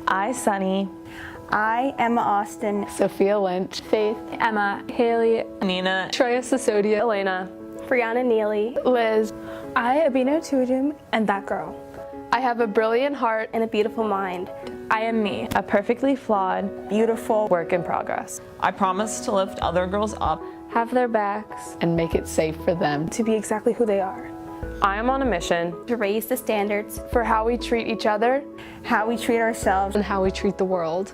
I, Sunny. I, Emma Austin. Sophia Lynch. Faith. Emma. Haley. Nina. Treya Sisodia. Elena. Brianna Neely. Liz. I, Abino Tuadum, and that girl. I have a brilliant heart and a beautiful mind. I am me, A perfectly flawed, beautiful work in progress. I promise to lift other girls up, have their backs, and make it safe for them to be exactly who they are. I am on a mission to raise the standards for how we treat each other, how we treat ourselves, and how we treat the world.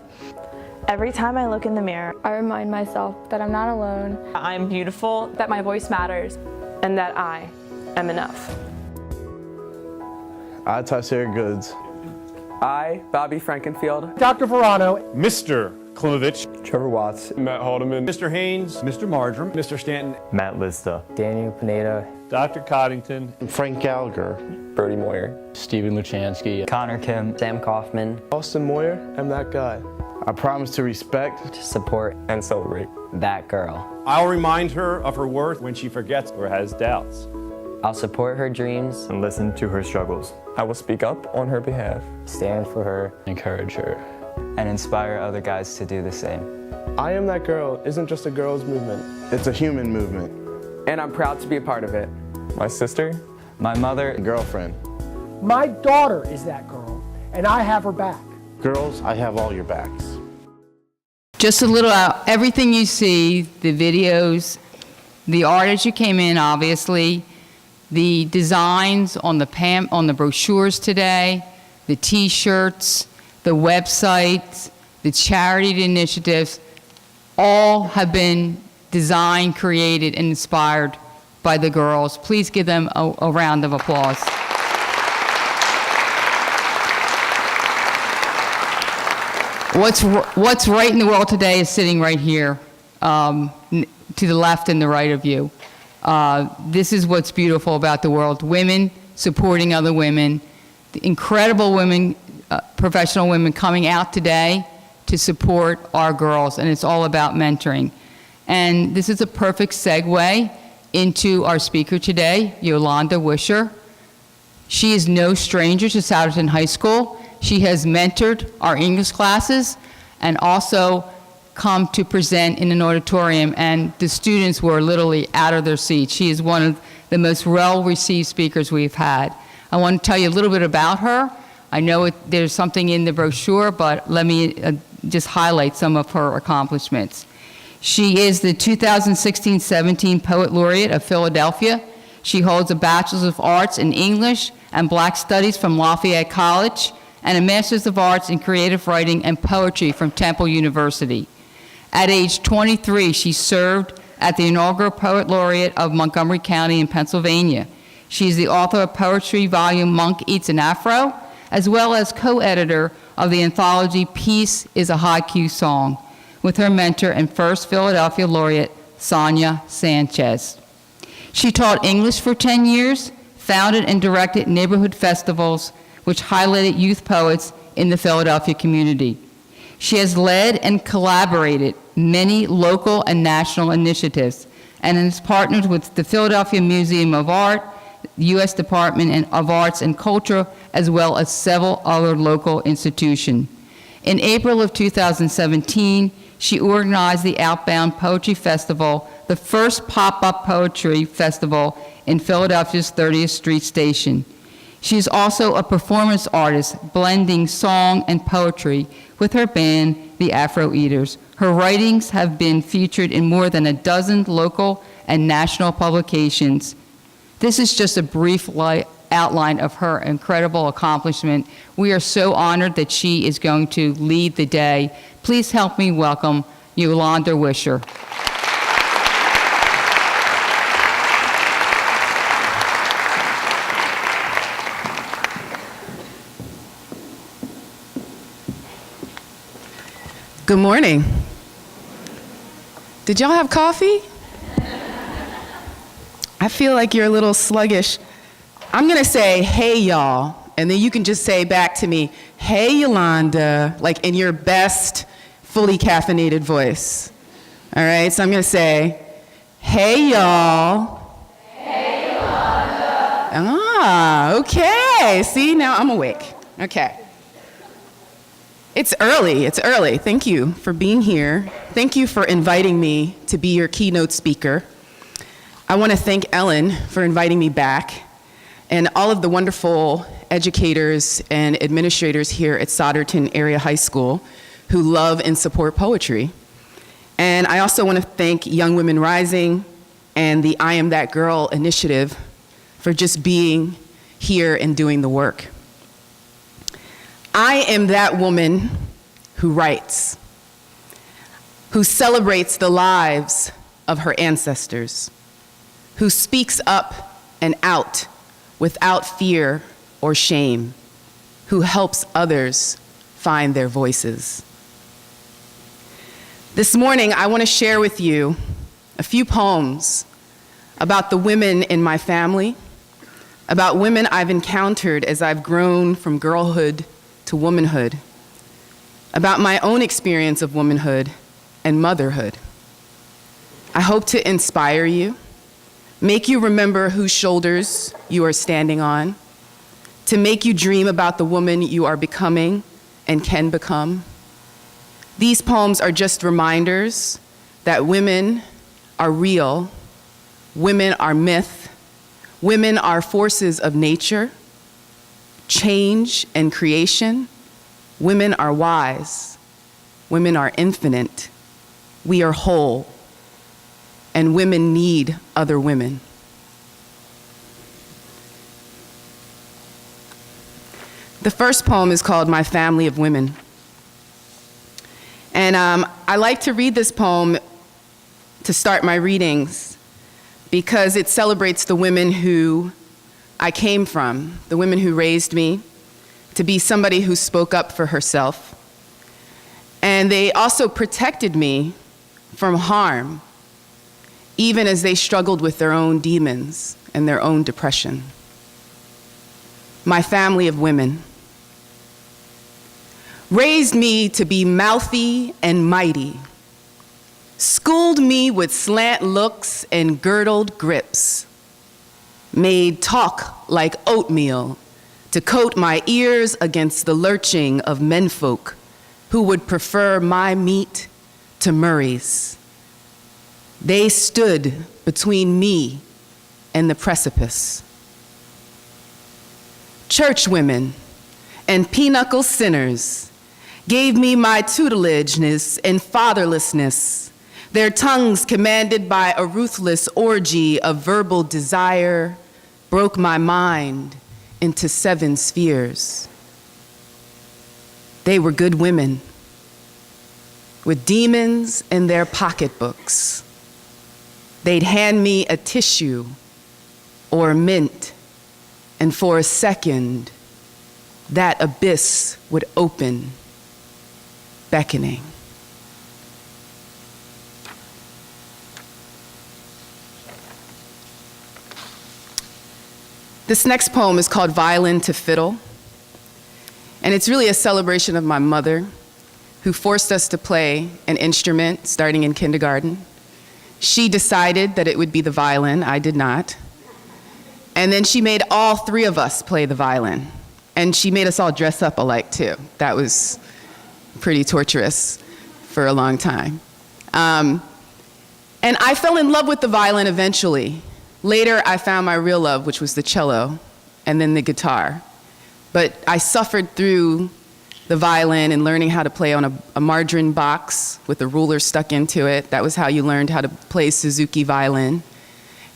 Every time I look in the mirror, I remind myself that I'm not alone, I'm beautiful, that my voice matters, and that I am enough. I, Tyser Goods. I, Bobby Frankenfield. Dr. Verano. Mr. Klimovich. Trevor Watts. Matt Haldeman. Mr. Haynes. Mr. Marjoram. Mr. Stanton. Matt Lista. Daniel Pineda. Dr. Coddington. Frank Gallagher. Brody Moyer. Stephen Luchansky. Connor Kim. Sam Kaufman. Austin Moyer. I'm that guy. I promise to respect, to support, and celebrate that girl. I'll remind her of her worth when she forgets or has doubts. I'll support her dreams and listen to her struggles. I will speak up on her behalf, stand for her, encourage her, and inspire other guys to do the same. I Am That Girl isn't just a girls' movement, it's a human movement. And I'm proud to be a part of it. My sister, my mother, girlfriend. My daughter is that girl, and I have her back. Girls, I have all your backs. Just a little out, everything you see, the videos, the art as you came in, obviously, the designs on the brochures today, the T-shirts, the websites, the charity initiatives, all have been designed, created, and inspired by the girls. Please give them a round of applause. What's right in the world today is sitting right here, to the left and the right of you. This is what's beautiful about the world. Women supporting other women, the incredible women, professional women coming out today to support our girls, and it's all about mentoring. And this is a perfect segue into our speaker today, Yolanda Wisher. She is no stranger to Souderton High School. She has mentored our English classes and also come to present in an auditorium, and the students were literally out of their seats. She is one of the most well-received speakers we've had. I want to tell you a little bit about her. I know there's something in the brochure, but let me just highlight some of her accomplishments. She is the 2016-17 Poet Laureate of Philadelphia. She holds a Bachelor's of Arts in English and Black Studies from Lafayette College, and a Master's of Arts in Creative Writing and Poetry from Temple University. At age 23, she served as the inaugural Poet Laureate of Montgomery County in Pennsylvania. She is the author of poetry volume Monk Eats an Afro, as well as co-editor of the anthology Peace is a Haiku Song, with her mentor and first Philadelphia laureate, Sonia Sanchez. She taught English for 10 years, founded and directed neighborhood festivals, which highlighted youth poets in the Philadelphia community. She has led and collaborated many local and national initiatives, and has partnered with the Philadelphia Museum of Art, U.S. Department of Arts and Culture, as well as several other local institutions. In April of 2017, she organized the Outbound Poetry Festival, the first pop-up poetry festival in Philadelphia's 30th Street Station. She is also a performance artist, blending song and poetry with her band, the Afro Eaters. Her writings have been featured in more than a dozen local and national publications. This is just a brief outline of her incredible accomplishment. We are so honored that she is going to lead the day. Please help me welcome Yolanda Wisher. Good morning. Did y'all have coffee? I feel like you're a little sluggish. I'm gonna say, hey y'all, and then you can just say back to me, hey Yolanda, like in your best fully caffeinated voice. All right, so I'm gonna say, hey y'all. Hey Yolanda. Ah, okay, see, now I'm awake. Okay. It's early. Thank you for being here. Thank you for inviting me to be your keynote speaker. I want to thank Ellen for inviting me back, and all of the wonderful educators and administrators here at Souderton Area High School who love and support poetry. And I also want to thank Young Women Rising and the I Am That Girl initiative for just being here and doing the work. I am that woman who writes, who celebrates the lives of her ancestors, who speaks up and out without fear or shame, who helps others find their voices. This morning, I want to share with you a few poems about the women in my family, about women I've encountered as I've grown from girlhood to womanhood, about my own experience of womanhood and motherhood. I hope to inspire you, make you remember whose shoulders you are standing on, to make you dream about the woman you are becoming and can become. These poems are just reminders that women are real, women are myth, women are forces of nature, change and creation. Women are wise, women are infinite, we are whole, and women need other women. The first poem is called My Family of Women. And I like to read this poem to start my readings because it celebrates the women who I came from, the women who raised me to be somebody who spoke up for herself. And they also protected me from harm, even as they struggled with their own demons and their own depression. My family of women raised me to be mouthy and mighty, schooled me with slant looks and girdled grips, made talk like oatmeal to coat my ears against the lurching of menfolk who would prefer my meat to Murray's. They stood between me and the precipice. Churchwomen and pinochle sinners gave me my tutelageness and fatherlessness, their tongues commanded by a ruthless orgy of verbal desire broke my mind into 7 spheres. They were good women with demons in their pocketbooks. They'd hand me a tissue or a mint, and for a second, that abyss would open, beckoning. This next poem is called Violin to Fiddle, and it's really a celebration of my mother, who forced us to play an instrument starting in kindergarten. She decided that it would be the violin, I did not. And then she made all 3 of us play the violin. And she made us all dress up alike too. That was pretty torturous for a long time. And I fell in love with the violin eventually. Later, I found my real love, which was the cello, and then the guitar. But I suffered through the violin and learning how to play on a margarine box with a ruler stuck into it. That was how you learned how to play Suzuki violin.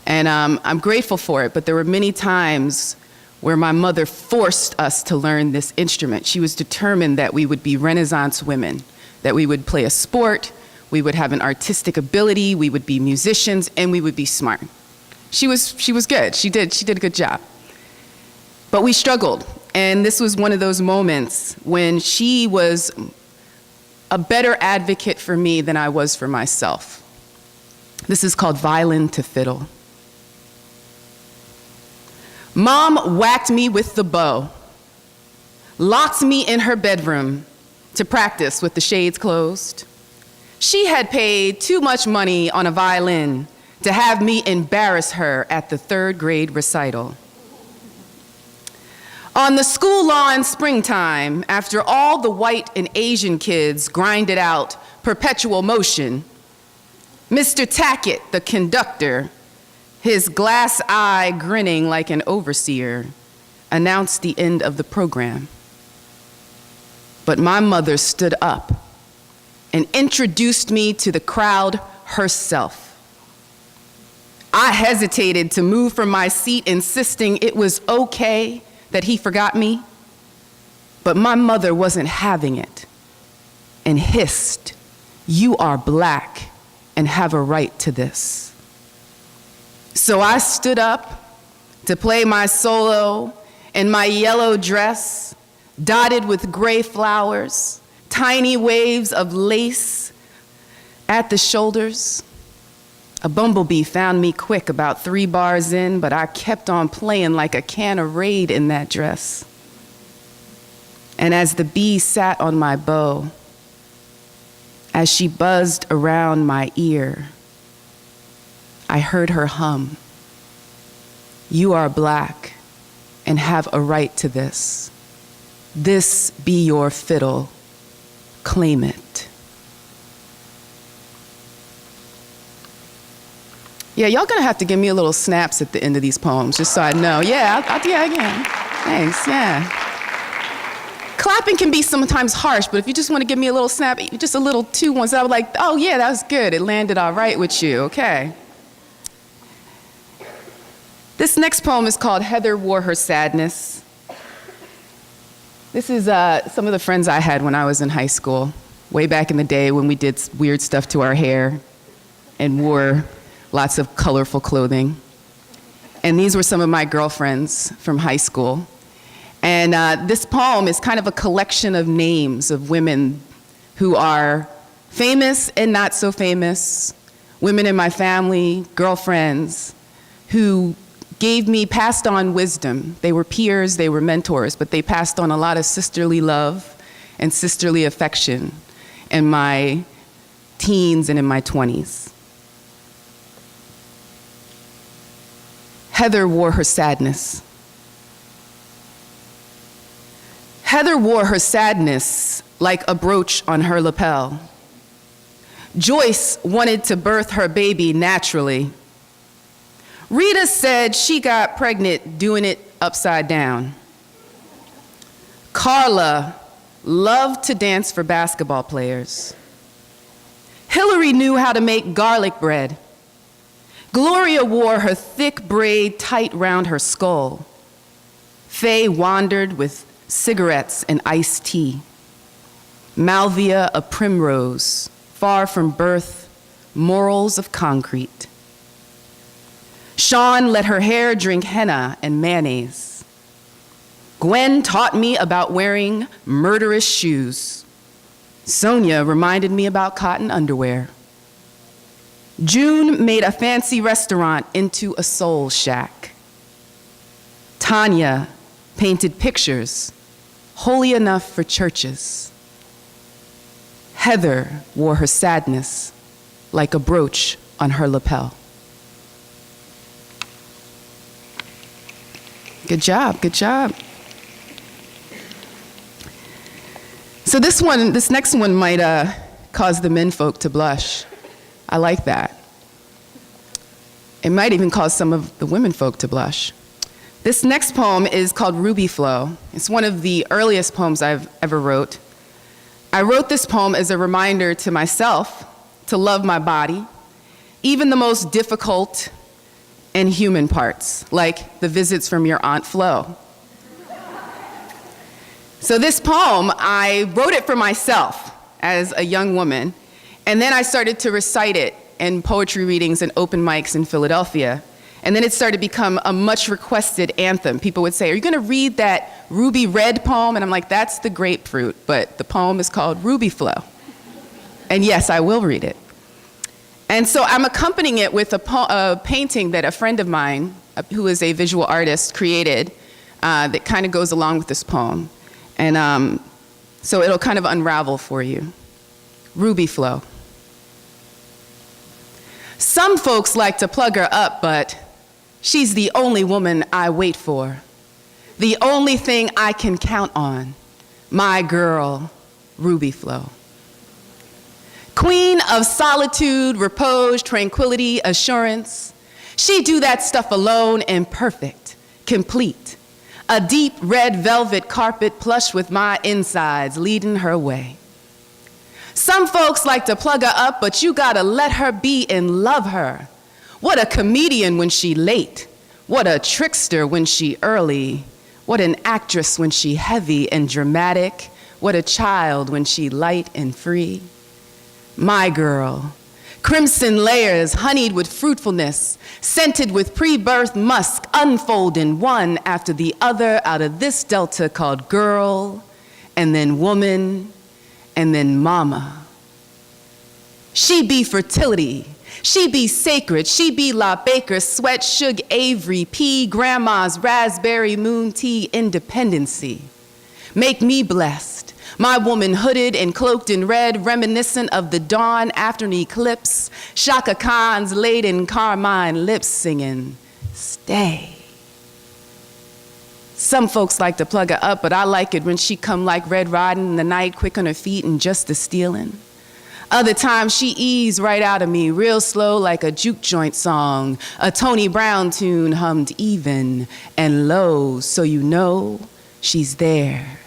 And I'm grateful for it, but there were many times where my mother forced us to learn this instrument. She was determined that we would be Renaissance women, that we would play a sport, we would have an artistic ability, we would be musicians, and we would be smart. She was good. She did a good job. But we struggled, and this was one of those moments when she was a better advocate for me than I was for myself. This is called Violin to Fiddle. Mom whacked me with the bow, locked me in her bedroom to practice with the shades closed. She had paid too much money on a violin to have me embarrass her at the 3rd grade recital. On the school lawn springtime, after all the white and Asian kids grinded out perpetual motion, Mr. Tackett, the conductor, his glass eye grinning like an overseer, announced the end of the program. But my mother stood up and introduced me to the crowd herself. I hesitated to move from my seat, insisting it was okay that he forgot me, but my mother wasn't having it and hissed, "You are black and have a right to this." So I stood up to play my solo in my yellow dress, dotted with gray flowers, tiny waves of lace at the shoulders. A bumblebee found me quick about 3 bars in, but I kept on playing like a can of Raid in that dress. And as the bee sat on my bow, as she buzzed around my ear, I heard her hum, "You are black and have a right to this. This be your fiddle, claim it." Yeah, y'all gonna have to give me a little snaps at the end of these poems, just so I know. Yeah, I'll do that again. Thanks, yeah. Clapping can be sometimes harsh, but if you just want to give me a little snap, just a little 2 ones, I was like, oh yeah, that was good. It landed all right with you, okay. This next poem is called Heather Wore Her Sadness. This is some of the friends I had when I was in high school, way back in the day when we did weird stuff to our hair and wore lots of colorful clothing. And these were some of my girlfriends from high school. And this poem is kind of a collection of names of women who are famous and not so famous, women in my family, girlfriends, who passed on wisdom. They were peers, they were mentors, but they passed on a lot of sisterly love and sisterly affection in my teens and in my 20s. Heather wore her sadness. Heather wore her sadness like a brooch on her lapel. Joyce wanted to birth her baby naturally. Rita said she got pregnant doing it upside down. Carla loved to dance for basketball players. Hillary knew how to make garlic bread. Gloria wore her thick braid tight round her skull. Faye wandered with cigarettes and iced tea. Malvia a primrose, far from birth, morals of concrete. Sean let her hair drink henna and mayonnaise. Gwen taught me about wearing murderous shoes. Sonia reminded me about cotton underwear. June made a fancy restaurant into a soul shack. Tanya painted pictures holy enough for churches. Heather wore her sadness like a brooch on her lapel. Good job, good job. So this next one might cause the menfolk to blush. I like that. It might even cause some of the womenfolk to blush. This next poem is called Ruby Flow. It's one of the earliest poems I've ever wrote. I wrote this poem as a reminder to myself to love my body, even the most difficult and human parts, like the visits from your Aunt Flo. So this poem, I wrote it for myself as a young woman, and then I started to recite it in poetry readings and open mics in Philadelphia. And then it started to become a much requested anthem. People would say, "Are you gonna read that Ruby Red poem?" And I'm like, that's the grapefruit, but the poem is called Ruby Flow. And yes, I will read it. And so I'm accompanying it with a painting that a friend of mine, who is a visual artist, created that kind of goes along with this poem. And so it'll kind of unravel for you. Ruby Flow. Some folks like to plug her up, but she's the only woman I wait for. the only thing I can count on, my girl, Ruby Flo. Queen of solitude, repose, tranquility, assurance. She do that stuff alone and perfect, complete. A deep red velvet carpet plush with my insides leading her way. Some folks like to plug her up, but you gotta let her be and love her. What a comedian when she late. What a trickster when she early. What an actress when she heavy and dramatic. What a child when she light and free. My girl, crimson layers honeyed with fruitfulness, scented with pre-birth musk, unfolding one after the other out of this delta called girl, and then woman, and then mama. She be fertility, she be sacred, she be La Baker, sweat, Suge Avery, pea, grandma's raspberry moon tea independency. Make me blessed, my woman hooded and cloaked in red, reminiscent of the dawn after an eclipse, Shaka Khan's laden carmine lips singing, stay. Some folks like to plug her up, but I like it when she come like Red Riding in the night, quick on her feet and just a stealing. Other times she ease right out of me, real slow like a juke joint song, a Tony Brown tune hummed even and low, so you know she's there.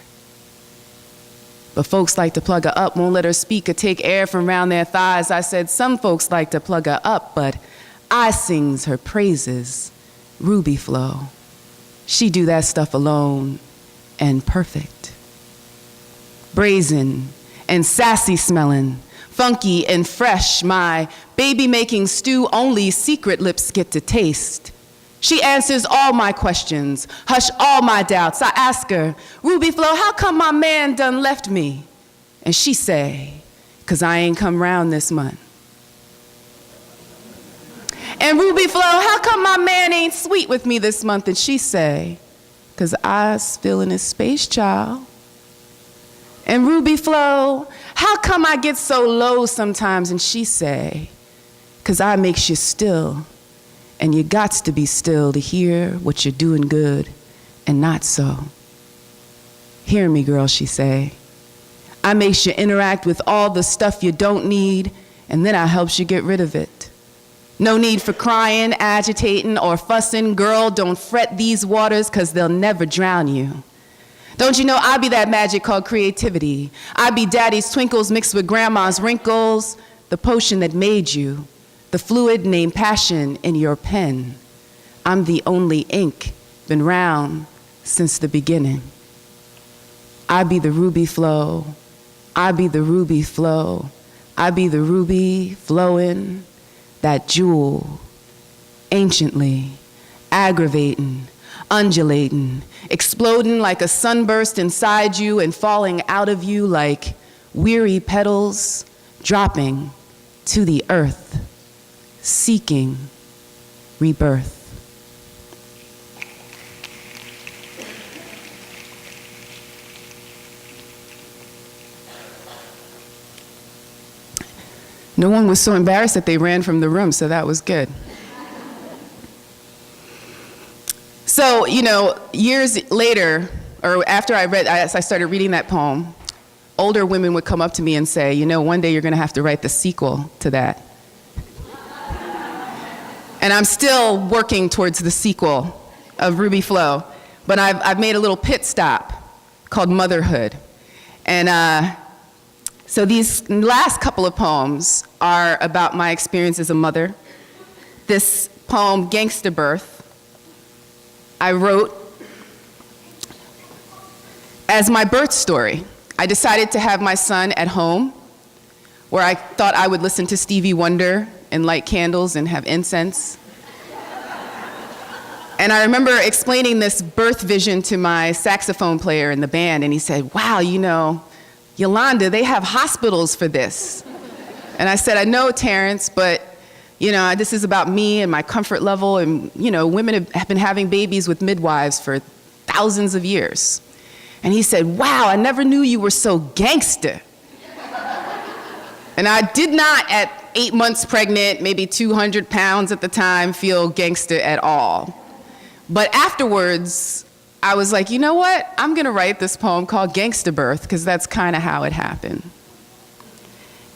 But folks like to plug her up, won't let her speak or take air from round their thighs. I said some folks like to plug her up, but I sings her praises, Ruby Flo. She do that stuff alone and perfect. Brazen and sassy smelling, funky and fresh, my baby-making stew only secret lips get to taste. She answers all my questions, hush all my doubts. I ask her, Ruby Flo, how come my man done left me? And she say, 'cause I ain't come round this month. And Ruby Flo, how come my man ain't sweet with me this month? And she say, 'cause I's feeling his space, child. And Ruby Flo, how come I get so low sometimes? And she say, 'cause I makes you still. And you gots to be still to hear what you're doing good and not so. Hear me, girl, she say. I makes you interact with all the stuff you don't need, and then I helps you get rid of it. No need for crying, agitating, or fussing. Girl, don't fret these waters, 'cause they'll never drown you. Don't you know I be that magic called creativity? I be daddy's twinkles mixed with grandma's wrinkles, the potion that made you, the fluid named passion in your pen. I'm the only ink, been round since the beginning. I be the Ruby Flo, I be the Ruby Flo, I be the ruby flowing, that jewel, anciently, aggravating, undulating, exploding like a sunburst inside you and falling out of you like weary petals dropping to the earth, seeking rebirth. No one was so embarrassed that they ran from the room, so that was good. So, you know, years later, or after I started reading that poem, older women would come up to me and say, you know, one day you're gonna have to write the sequel to that. And I'm still working towards the sequel of Ruby Flo, but I've made a little pit stop called Motherhood. And so these last couple of poems are about my experience as a mother. This poem, Gangsta Birth, I wrote as my birth story. I decided to have my son at home, where I thought I would listen to Stevie Wonder and light candles and have incense. And I remember explaining this birth vision to my saxophone player in the band, and he said, wow, you know, Yolanda, they have hospitals for this. And I said, I know, Terrence, but you know, this is about me and my comfort level, and you know, women have been having babies with midwives for thousands of years. And he said, wow, I never knew you were so gangster. And I did not, at 8 months pregnant, maybe 200 pounds at the time, feel gangster at all. But afterwards, I was like, you know what? I'm going to write this poem called Gangsta Birth, because that's kind of how it happened.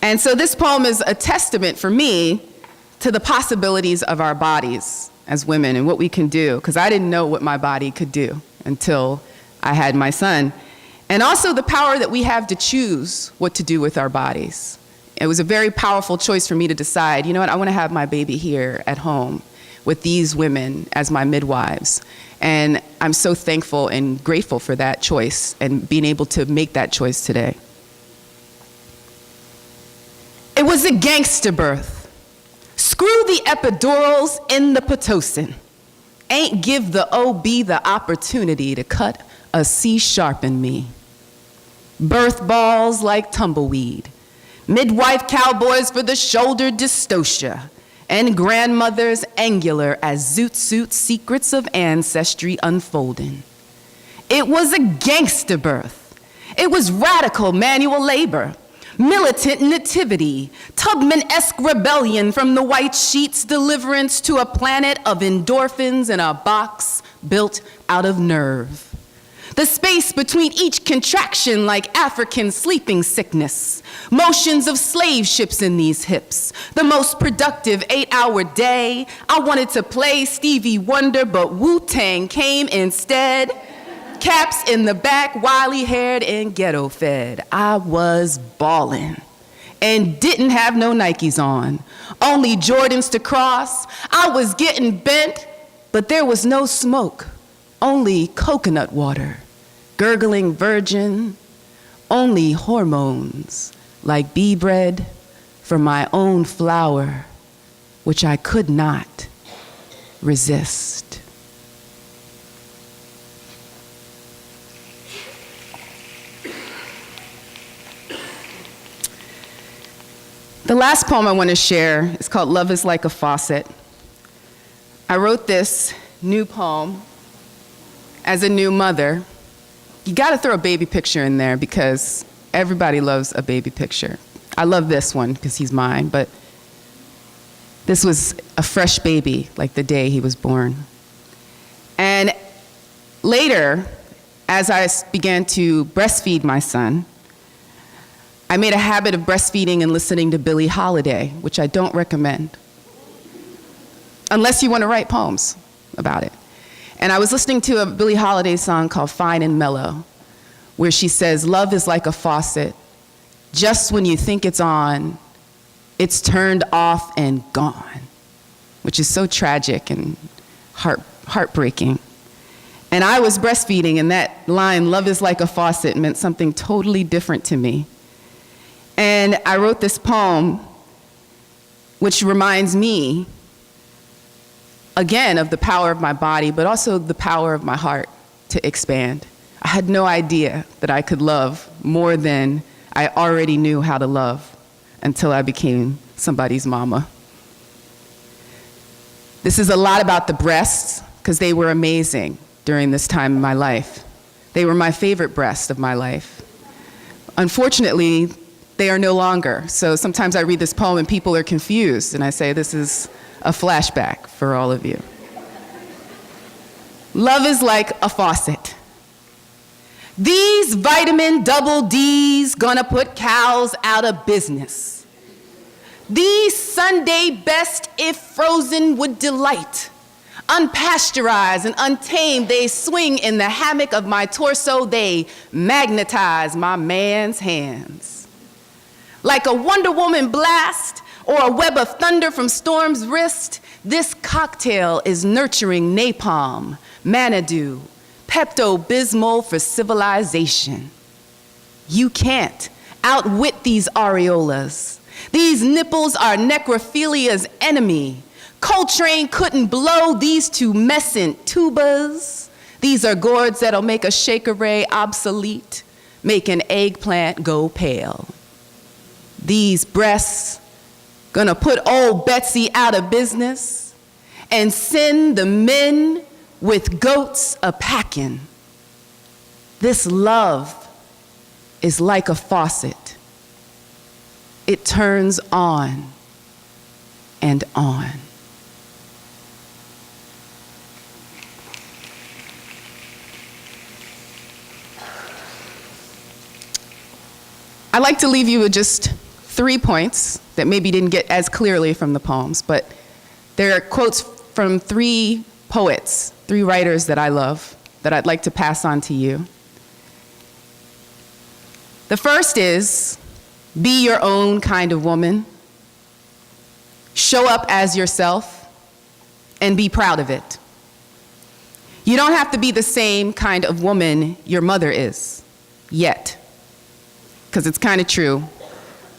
And so this poem is a testament for me to the possibilities of our bodies as women and what we can do, because I didn't know what my body could do until I had my son. And also the power that we have to choose what to do with our bodies. It was a very powerful choice for me to decide, you know what, I want to have my baby here at home with these women as my midwives. And I'm so thankful and grateful for that choice and being able to make that choice today. It was a gangster birth. Screw the epidurals in the Pitocin. Ain't give the OB the opportunity to cut a C-sharp in me. Birth balls like tumbleweed. Midwife cowboys for the shoulder dystocia. And grandmothers angular as zoot suit secrets of ancestry unfolding. It was a gangster birth. It was radical manual labor. Militant nativity, Tubman-esque rebellion from the white sheet's deliverance to a planet of endorphins in a box built out of nerve. The space between each contraction like African sleeping sickness. Motions of slave ships in these hips. The most productive 8-hour day. I wanted to play Stevie Wonder, but Wu-Tang came instead. Caps in the back, wily-haired and ghetto-fed. I was ballin' and didn't have no Nikes on. Only Jordans to cross. I was getting bent, but there was no smoke. Only coconut water, gurgling virgin. Only hormones like bee bread from my own flower, which I could not resist. The last poem I want to share is called Love is Like a Faucet. I wrote this new poem as a new mother. You got to throw a baby picture in there because everybody loves a baby picture. I love this one because he's mine, but this was a fresh baby, like the day he was born. And later, as I began to breastfeed my son, I made a habit of breastfeeding and listening to Billie Holiday, which I don't recommend, unless you want to write poems about it. And I was listening to a Billie Holiday song called Fine and Mellow, where she says, love is like a faucet. Just when you think it's on, it's turned off and gone, which is so tragic and heartbreaking. And I was breastfeeding, and that line, love is like a faucet, meant something totally different to me. And I wrote this poem, which reminds me, again, of the power of my body, but also the power of my heart to expand. I had no idea that I could love more than I already knew how to love until I became somebody's mama. This is a lot about the breasts, because they were amazing during this time in my life. They were my favorite breasts of my life. Unfortunately, they are no longer. So sometimes I read this poem and people are confused, and I say this is a flashback for all of you. Love is like a faucet. These vitamin double D's gonna put cows out of business. These Sunday best, if frozen, would delight. Unpasteurized and untamed, they swing in the hammock of my torso. They magnetize my man's hands. Like a Wonder Woman blast or a web of thunder from Storm's wrist, this cocktail is nurturing napalm, Manadoo, Pepto-Bismol for civilization. You can't outwit these areolas. These nipples are necrophilia's enemy. Coltrane couldn't blow these tumescent tubas. These are gourds that'll make a Shaker Ray obsolete, make an eggplant go pale. These breasts gonna put old Betsy out of business and send the men with goats a-packing. This love is like a faucet. It turns on and on. I'd like to leave you with just 3 points that maybe didn't get as clearly from the poems, but they're quotes from 3 poets, 3 writers that I love, that I'd like to pass on to you. The first is, be your own kind of woman, show up as yourself, and be proud of it. You don't have to be the same kind of woman your mother is, yet. Because it's kind of true.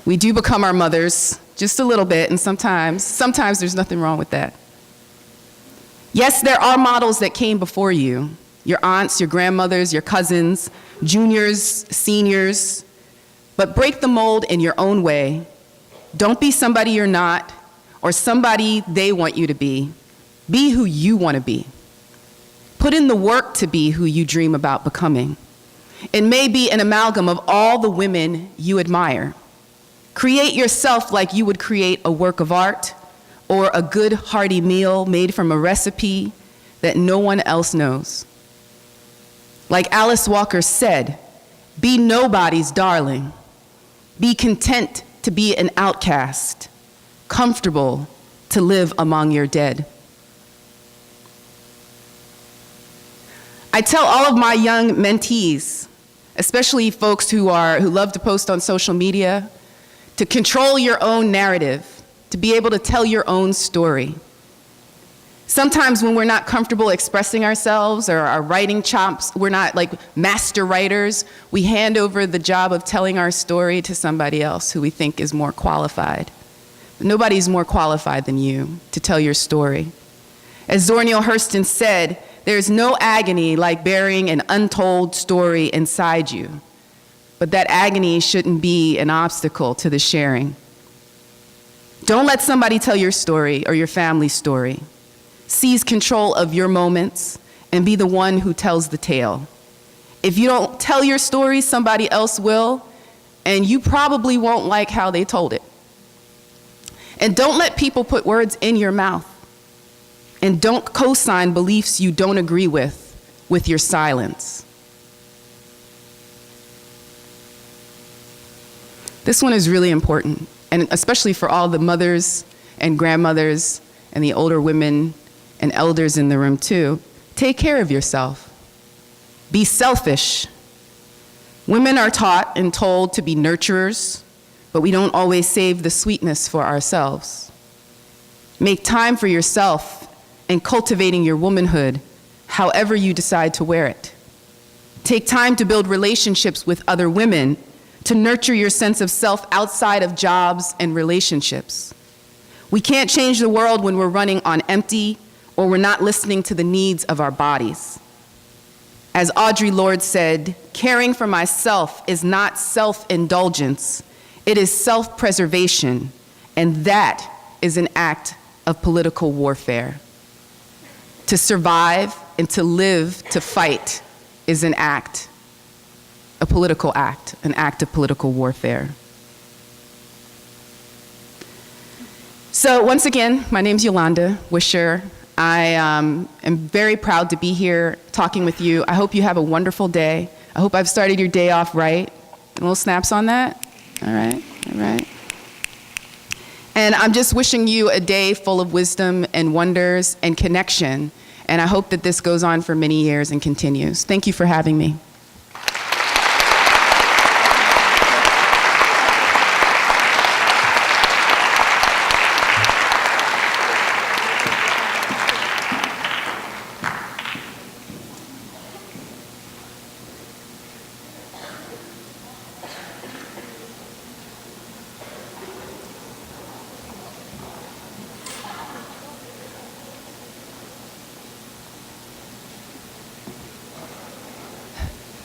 We do become our mothers, just a little bit, and sometimes there's nothing wrong with that. Yes, there are models that came before you, your aunts, your grandmothers, your cousins, juniors, seniors, but break the mold in your own way. Don't be somebody you're not, or somebody they want you to be. Be who you want to be. Put in the work to be who you dream about becoming. It may be an amalgam of all the women you admire. Create yourself like you would create a work of art or a good hearty meal made from a recipe that no one else knows. Like Alice Walker said, be nobody's darling. Be content to be an outcast, comfortable to live among your dead. I tell all of my young mentees, especially folks who love to post on social media, to control your own narrative, to be able to tell your own story. Sometimes when we're not comfortable expressing ourselves or our writing chops, we're not like master writers, we hand over the job of telling our story to somebody else who we think is more qualified. But nobody's more qualified than you to tell your story. As Zora Neale Hurston said, there's no agony like bearing an untold story inside you, but that agony shouldn't be an obstacle to the sharing. Don't let somebody tell your story or your family's story. Seize control of your moments and be the one who tells the tale. If you don't tell your story, somebody else will, and you probably won't like how they told it. And don't let people put words in your mouth. And don't co-sign beliefs you don't agree with your silence. This one is really important, and especially for all the mothers and grandmothers and the older women and elders in the room too. Take care of yourself. Be selfish. Women are taught and told to be nurturers, but we don't always save the sweetness for ourselves. Make time for yourself and cultivating your womanhood, however you decide to wear it. Take time to build relationships with other women, to nurture your sense of self outside of jobs and relationships. We can't change the world when we're running on empty or we're not listening to the needs of our bodies. As Audre Lorde said, caring for myself is not self-indulgence, it is self-preservation, and that is an act of political warfare. To survive and to live, to fight, is an act, a political act, an act of political warfare. So once again, my name's Yolanda Wisher. I am very proud to be here talking with you. I hope you have a wonderful day. I hope I've started your day off right. A little snaps on that? All right, all right. And I'm just wishing you a day full of wisdom and wonders and connection. And I hope that this goes on for many years and continues. Thank you for having me.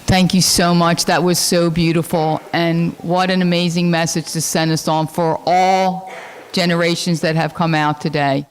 Thank you so much. That was so beautiful. And what an amazing message to send us on for all generations that have come out today.